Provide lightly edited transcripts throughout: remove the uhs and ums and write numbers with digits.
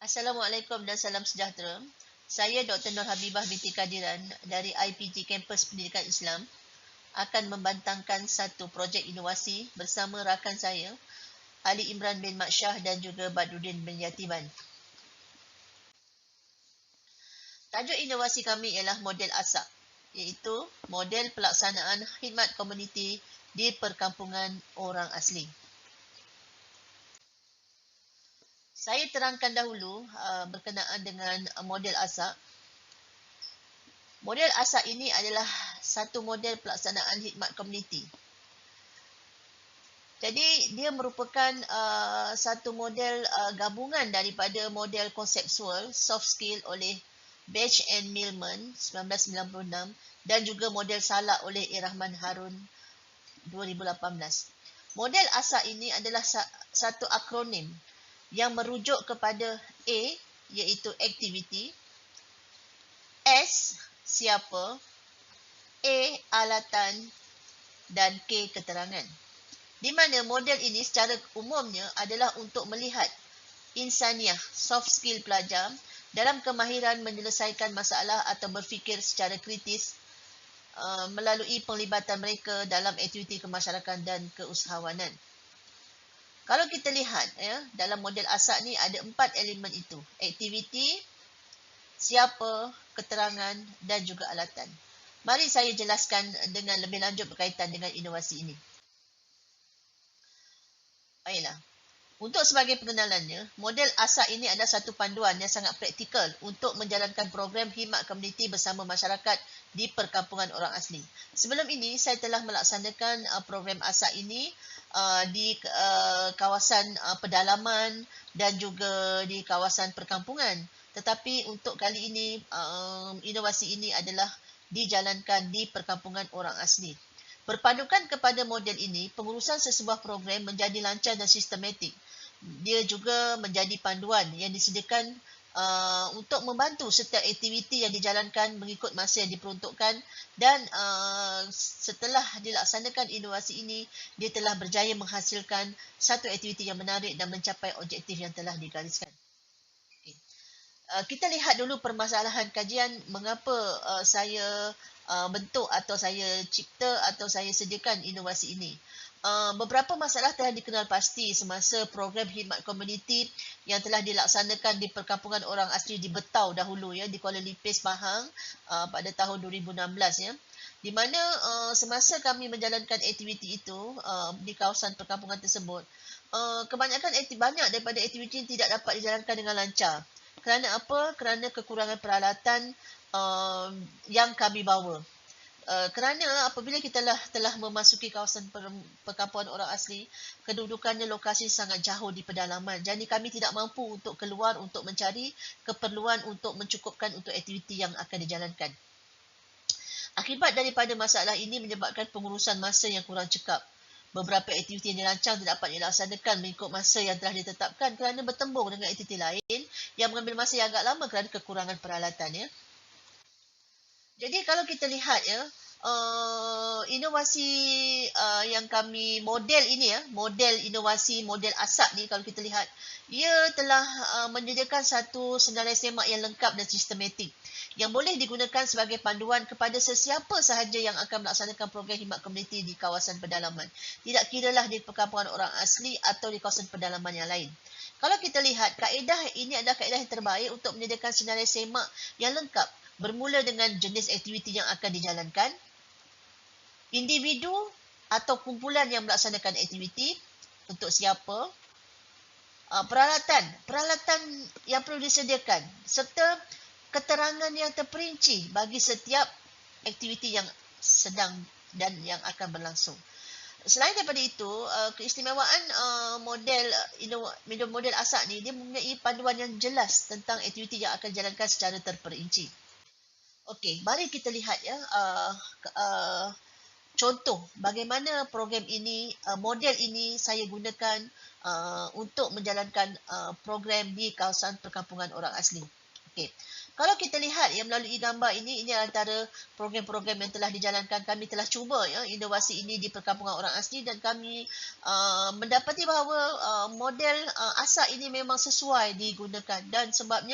Assalamualaikum dan salam sejahtera. Saya Dr. Nur Habibah binti Kadiran dari IPG Kampus Pendidikan Islam akan membantangkan satu projek inovasi bersama rakan saya, Ali Imran bin Mat Shah dan juga Badruddin bin Yatiban. Tajuk inovasi kami ialah model ASAP, iaitu model pelaksanaan khidmat komuniti di perkampungan orang asli. Saya terangkan dahulu berkenaan dengan model ASAP. Model ASAP ini adalah satu model pelaksanaan khidmat komuniti. Jadi dia merupakan satu model gabungan daripada model konseptual soft skill oleh Batch and Millman 1996 dan juga model Salak oleh Irrahman Harun 2018. Model ASAP ini adalah satu akronim yang merujuk kepada A iaitu aktiviti, S siapa, A alatan dan K keterangan. Di mana model ini secara umumnya adalah untuk melihat insaniah, soft skill pelajar dalam kemahiran menyelesaikan masalah atau berfikir secara kritis melalui penglibatan mereka dalam aktiviti kemasyarakatan dan keusahawanan. Kalau kita lihat dalam model ASAP ni ada 4 elemen itu. Aktiviti, siapa, keterangan dan juga alatan. Mari saya jelaskan dengan lebih lanjut berkaitan dengan inovasi ini. Baiklah. Untuk sebagai pengenalannya, model ASAP ini adalah satu panduan yang sangat praktikal untuk menjalankan program khidmat komuniti bersama masyarakat di perkampungan orang asli. Sebelum ini, saya telah melaksanakan program ASAP ini di kawasan pedalaman dan juga di kawasan perkampungan. Tetapi untuk kali ini, inovasi ini adalah dijalankan di perkampungan orang asli. Berpandukan kepada model ini, pengurusan sesebuah program menjadi lancar dan sistematik. Dia juga menjadi panduan yang disediakan untuk membantu setiap aktiviti yang dijalankan mengikut masa yang diperuntukkan dan setelah dilaksanakan inovasi ini, dia telah berjaya menghasilkan satu aktiviti yang menarik dan mencapai objektif yang telah digariskan. Kita lihat dulu permasalahan kajian mengapa saya bentuk atau saya cipta atau saya sediakan inovasi ini. Beberapa masalah telah dikenal pasti semasa program khidmat komuniti yang telah dilaksanakan di perkampungan orang asli di Betau dahulu di Kuala Lipis, Pahang pada tahun 2016 di mana semasa kami menjalankan aktiviti itu di kawasan perkampungan tersebut, kebanyakan banyak daripada aktiviti tidak dapat dijalankan dengan lancar. Kerana apa? Kerana kekurangan peralatan yang kami bawa. Kerana apabila kita telah memasuki kawasan perkampungan orang asli, kedudukannya lokasi sangat jauh di pedalaman. Jadi kami tidak mampu untuk keluar untuk mencari keperluan untuk mencukupkan untuk aktiviti yang akan dijalankan. Akibat daripada masalah ini menyebabkan pengurusan masa yang kurang cekap. Beberapa aktiviti yang dirancang tidak dapat dilaksanakan mengikut masa yang telah ditetapkan kerana bertembung dengan aktiviti lain yang mengambil masa yang agak lama kerana kekurangan peralatan. Jadi kalau kita lihat inovasi yang kami model ini model inovasi model ASAP ni kalau kita lihat ia telah menyediakan satu senarai semak yang lengkap dan sistematik yang boleh digunakan sebagai panduan kepada sesiapa sahaja yang akan melaksanakan program khidmat komuniti di kawasan pedalaman. Tidak kiralah di perkampungan orang asli atau di kawasan pedalaman yang lain. Kalau kita lihat, kaedah ini adalah kaedah yang terbaik untuk menyediakan senarai semak yang lengkap bermula dengan jenis aktiviti yang akan dijalankan, individu atau kumpulan yang melaksanakan aktiviti, untuk siapa, peralatan yang perlu disediakan, serta keterangan yang terperinci bagi setiap aktiviti yang sedang dan yang akan berlangsung. Selain daripada itu, keistimewaan model ASAP ni, dia mempunyai panduan yang jelas tentang aktiviti yang akan dijalankan secara terperinci. Okey, mari kita lihat contoh bagaimana program ini, model ini saya gunakan untuk menjalankan program di kawasan perkampungan orang asli. Okey. Kalau kita lihat yang melalui gambar ini antara program-program yang telah dijalankan. Kami telah cuba ya inovasi ini di perkampungan orang asli dan kami mendapati bahawa model ASAK ini memang sesuai digunakan. Dan sebab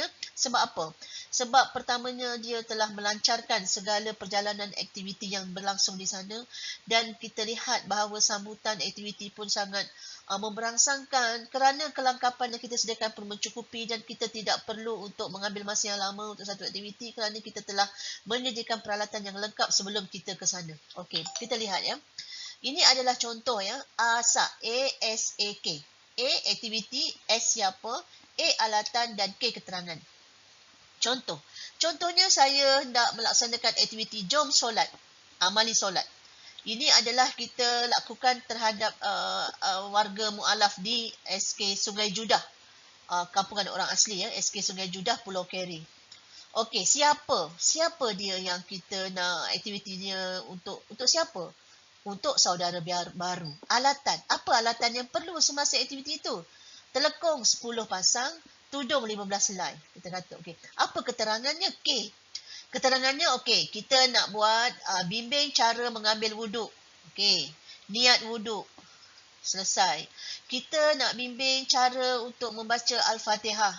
apa? Sebab pertamanya dia telah melancarkan segala perjalanan aktiviti yang berlangsung di sana dan kita lihat bahawa sambutan aktiviti pun sangat memberangsangkan kerana kelengkapan yang kita sediakan pun mencukupi dan kita tidak perlu untuk mengambil masa yang lama untuk satu aktiviti kerana kita telah menyediakan peralatan yang lengkap sebelum kita ke sana. Okey, kita lihat ya. Ini adalah contoh ya, ASAK, A-S-A-K. A, aktiviti, S siapa, A, alatan dan K, keterangan. Contohnya saya hendak melaksanakan aktiviti jom solat, amali solat. Ini adalah kita lakukan terhadap warga mualaf di SK Sungai Judah, kampungan orang asli ya, SK Sungai Judah, Pulau Keri. Okey, siapa dia yang kita nak aktivitinya untuk siapa? Untuk saudara baru. Alatan, apa alatan yang perlu semasa aktiviti itu? Telekong 10 pasang, tudung 15 helai. Kita kata okey. Apa keterangannya? K. Keterangannya okey, kita nak buat bimbing cara mengambil wuduk. Okey, niat wuduk. Selesai. Kita nak bimbing cara untuk membaca Al-Fatihah.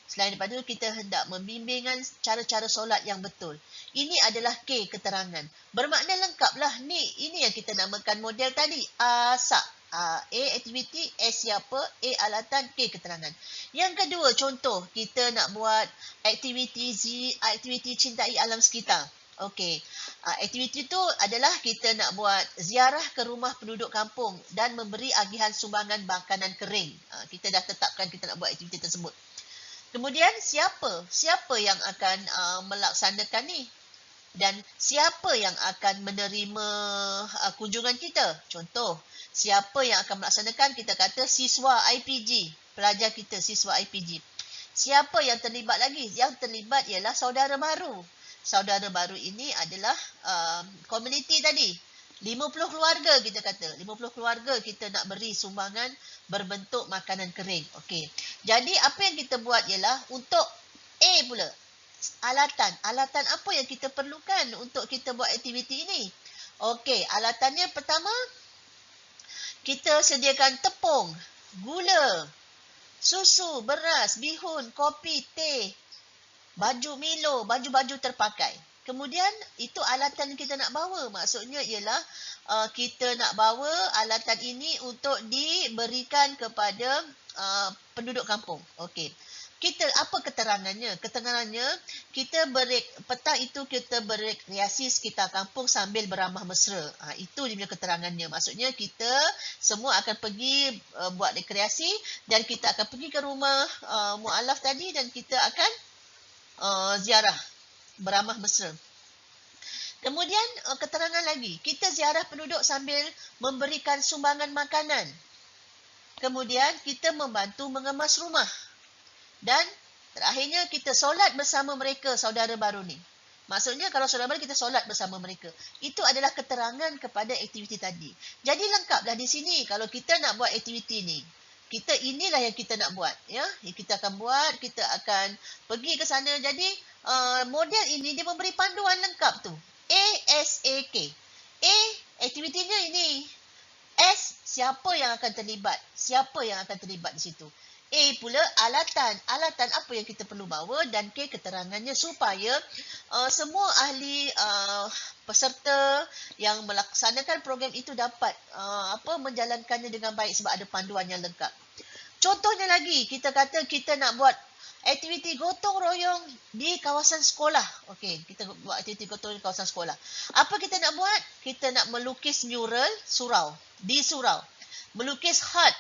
Selain daripada itu, kita hendak membimbingan cara-cara solat yang betul. Ini adalah K, keterangan. Bermakna lengkaplah ni. Ini yang kita namakan model tadi. ASAK. A, aktiviti, S siapa, A, alatan, K, keterangan. Yang kedua, contoh, kita nak buat aktiviti cintai alam sekitar. Okey, aktiviti itu adalah kita nak buat ziarah ke rumah penduduk kampung dan memberi agihan sumbangan makanan kering. Kita dah tetapkan kita nak buat aktiviti tersebut. Kemudian, siapa yang akan melaksanakan ni? Dan siapa yang akan menerima kunjungan kita? Contoh, siapa yang akan melaksanakan? Kita kata siswa IPG, pelajar kita siswa IPG. Siapa yang terlibat lagi? Yang terlibat ialah saudara baru. Saudara baru ini adalah komuniti tadi. 50 keluarga kita kata. 50 keluarga kita nak beri sumbangan berbentuk makanan kering. Okey. Jadi apa yang kita buat ialah untuk A pula. Alatan. Alatan apa yang kita perlukan untuk kita buat aktiviti ini? Okey, alatannya pertama, kita sediakan tepung, gula, susu, beras, bihun, kopi, teh, baju Milo, baju-baju terpakai. Kemudian, itu alatan kita nak bawa. Maksudnya ialah kita nak bawa alatan ini untuk diberikan kepada penduduk kampung. Okey. Apa keterangannya? Keterangannya, petang itu kita berekreasi sekitar kampung sambil beramah mesra. Itu dia punya keterangannya. Maksudnya kita semua akan pergi buat rekreasi dan kita akan pergi ke rumah mualaf tadi dan kita akan ziarah beramah mesra. Kemudian keterangan lagi, kita ziarah penduduk sambil memberikan sumbangan makanan. Kemudian kita membantu mengemas rumah. Dan terakhirnya kita solat bersama mereka, saudara baru ni. Maksudnya kalau saudara baru kita solat bersama mereka. Itu adalah keterangan kepada aktiviti tadi. Jadi lengkaplah di sini kalau kita nak buat aktiviti ni. Inilah yang kita nak buat. Ya, kita akan buat, kita akan pergi ke sana. Jadi model ini dia memberi panduan lengkap tu. ASAK. A, aktivitinya ini. S, siapa yang akan terlibat? Siapa yang akan terlibat di situ? A pula alatan. Alatan apa yang kita perlu bawa dan K keterangannya supaya semua ahli peserta yang melaksanakan program itu dapat menjalankannya dengan baik sebab ada panduan yang lengkap. Contohnya lagi, kita kata kita nak buat aktiviti gotong royong di kawasan sekolah. Okey, kita buat aktiviti gotong royong di kawasan sekolah. Apa kita nak buat? Kita nak melukis mural di surau. Melukis heart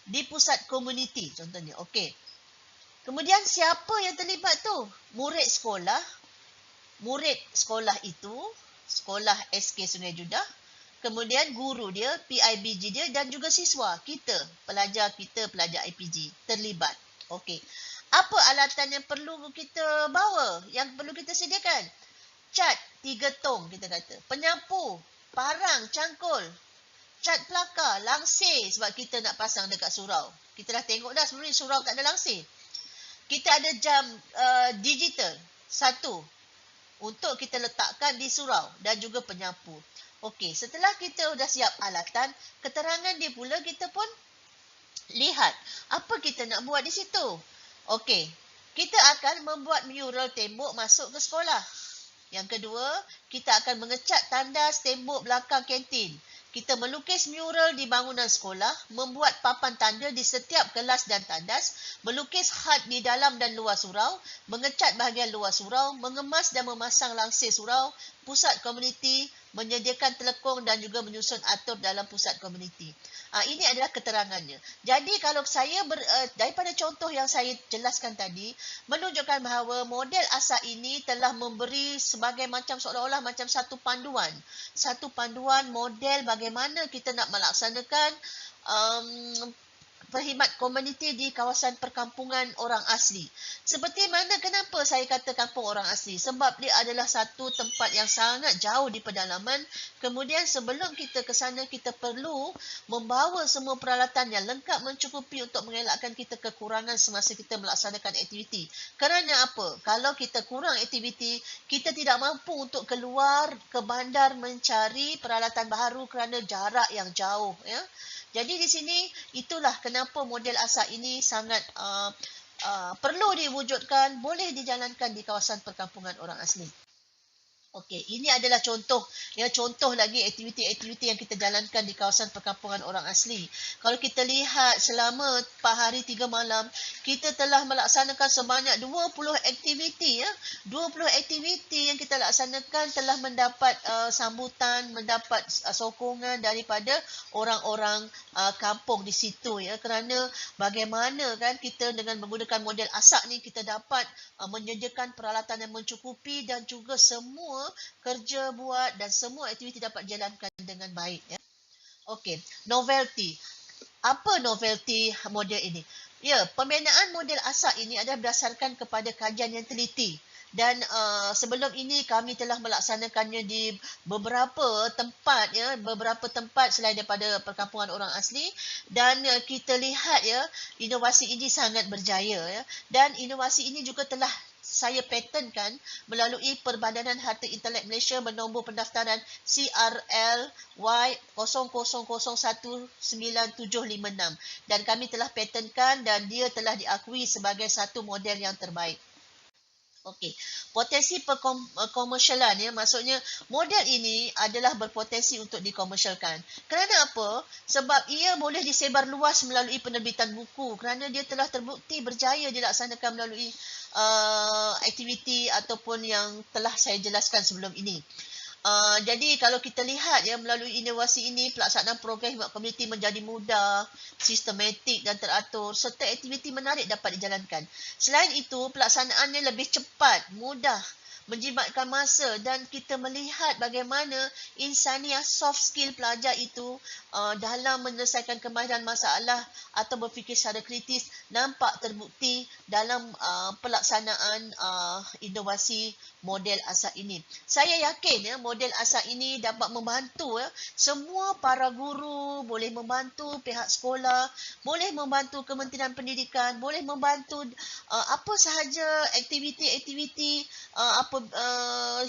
di pusat komuniti contohnya. Okey. Kemudian siapa yang terlibat tu? Murid sekolah. Murid sekolah itu, sekolah SK Sungai Judah. Kemudian guru dia, PIBG dia dan juga siswa kita, pelajar IPG terlibat. Okey. Apa alatan yang perlu kita bawa? Yang perlu kita sediakan? Cat 3 tong kita kata. Penyapu, parang, cangkul, cat pelakar, langsir sebab kita nak pasang dekat surau. Kita dah tengok dah sebelum ni surau tak ada langsir. kita ada jam digital satu untuk kita letakkan di surau dan juga penyapu. Okey, setelah kita dah siap alatan, keterangan dia pula kita pun lihat apa kita nak buat di situ. Okey, kita akan membuat mural tembok masuk ke sekolah. Yang kedua, kita akan mengecat tandas tembok belakang kantin. Kita melukis mural di bangunan sekolah, membuat papan tanda di setiap kelas dan tandas, melukis had di dalam dan luar surau, mengecat bahagian luar surau, mengemas dan memasang langsir surau, pusat komuniti, menyediakan telekong dan juga menyusun atur dalam pusat komuniti. Ini adalah keterangannya. Jadi kalau saya daripada contoh yang saya jelaskan tadi, menunjukkan bahawa model asas ini telah memberi sebagai macam seolah-olah macam satu panduan. Satu panduan model bagaimana kita nak melaksanakan perkhidmat komuniti di kawasan perkampungan orang asli. Seperti mana kenapa saya kata kampung orang asli? Sebab dia adalah satu tempat yang sangat jauh di pedalaman. Kemudian sebelum kita ke sana, kita perlu membawa semua peralatan yang lengkap mencukupi untuk mengelakkan kita kekurangan semasa kita melaksanakan aktiviti. Kerana apa? Kalau kita kurang aktiviti, kita tidak mampu untuk keluar ke bandar mencari peralatan baru kerana jarak yang jauh. Ya. Jadi di sini itulah kenapa model asas ini sangat perlu diwujudkan, boleh dijalankan di kawasan perkampungan orang asli. Okey, ini adalah contoh lagi aktiviti-aktiviti yang kita jalankan di kawasan perkampungan orang asli. Kalau kita lihat selama 4 hari 3 malam, kita telah melaksanakan sebanyak 20 aktiviti 20 aktiviti yang kita laksanakan telah mendapat sambutan, mendapat sokongan daripada orang-orang kampung di situ ya. Kerana bagaimana kan kita dengan menggunakan model asas ni kita dapat menyediakan peralatan yang mencukupi dan juga semua kerja buat dan semua aktiviti dapat dijalankan dengan baik ya. Okey, novelty. Apa novelty model ini? Ya, pembinaan model asas ini adalah berdasarkan kepada kajian yang teliti. Dan sebelum ini kami telah melaksanakannya di beberapa tempat ya, beberapa tempat selain daripada perkampungan orang asli, dan kita lihat ya inovasi ini sangat berjaya ya, dan inovasi ini juga telah saya patenkan melalui Perbadanan Harta Intelek Malaysia bernombor pendaftaran CRLY 00019756 dan kami telah patenkan dan dia telah diakui sebagai satu model yang terbaik. Okey, potensi komersialan ya, maksudnya model ini adalah berpotensi untuk dikomersialkan. Kerana apa? Sebab ia boleh disebar luas melalui penerbitan buku kerana dia telah terbukti berjaya dilaksanakan melalui aktiviti ataupun yang telah saya jelaskan sebelum ini. Jadi kalau kita lihat ya melalui inovasi ini, pelaksanaan program khidmat komuniti menjadi mudah, sistematik dan teratur serta aktiviti menarik dapat dijalankan. Selain itu, pelaksanaannya lebih cepat, mudah, menjimatkan masa dan kita melihat bagaimana insaniah soft skill pelajar itu dalam menyelesaikan kemahiran masalah atau berfikir secara kritis nampak terbukti dalam pelaksanaan inovasi model asas ini. Saya yakin ya model asas ini dapat membantu ya, semua para guru, boleh membantu pihak sekolah, boleh membantu Kementerian Pendidikan, boleh membantu apa sahaja aktiviti-aktiviti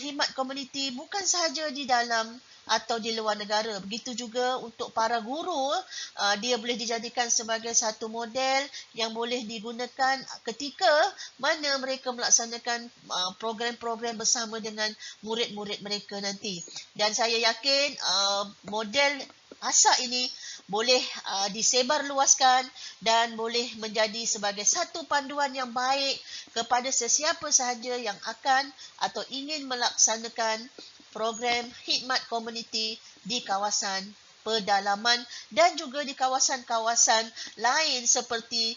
khidmat komuniti bukan sahaja di dalam atau di luar negara. Begitu juga untuk para guru, dia boleh dijadikan sebagai satu model yang boleh digunakan ketika mana mereka melaksanakan program-program bersama dengan murid-murid mereka nanti. Dan saya yakin model asas ini boleh disebarluaskan dan boleh menjadi sebagai satu panduan yang baik kepada sesiapa sahaja yang akan atau ingin melaksanakan program khidmat komuniti di kawasan pedalaman dan juga di kawasan-kawasan lain seperti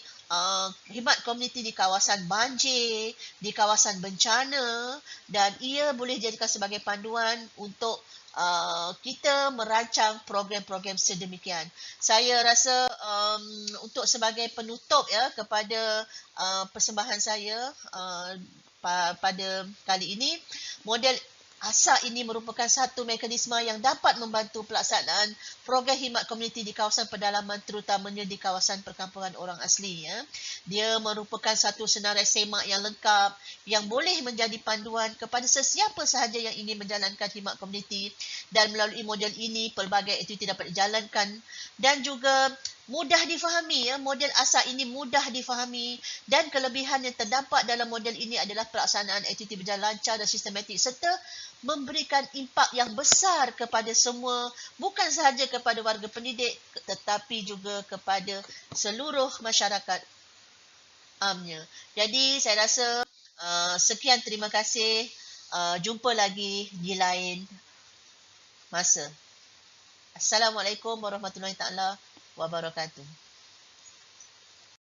khidmat komuniti di kawasan banjir, di kawasan bencana, dan ia boleh dijadikan sebagai panduan untuk kita merancang program-program sedemikian. Saya rasa untuk sebagai penutup ya kepada persembahan saya pada kali ini, model ASA ini merupakan satu mekanisme yang dapat membantu pelaksanaan program khidmat komuniti di kawasan pedalaman terutamanya di kawasan perkampungan orang asli. Ya. Dia merupakan satu senarai semak yang lengkap yang boleh menjadi panduan kepada sesiapa sahaja yang ingin menjalankan khidmat komuniti dan melalui model ini pelbagai aktiviti dapat dijalankan dan juga mudah difahami. Ya. Model ASA ini mudah difahami dan kelebihan yang terdapat dalam model ini adalah pelaksanaan aktiviti berjalan lancar dan sistematik serta memberikan impak yang besar kepada semua, bukan sahaja kepada warga pendidik tetapi juga kepada seluruh masyarakat amnya. Jadi saya rasa sekian, terima kasih. Jumpa lagi di lain masa. Assalamualaikum warahmatullahi taala wabarakatuh.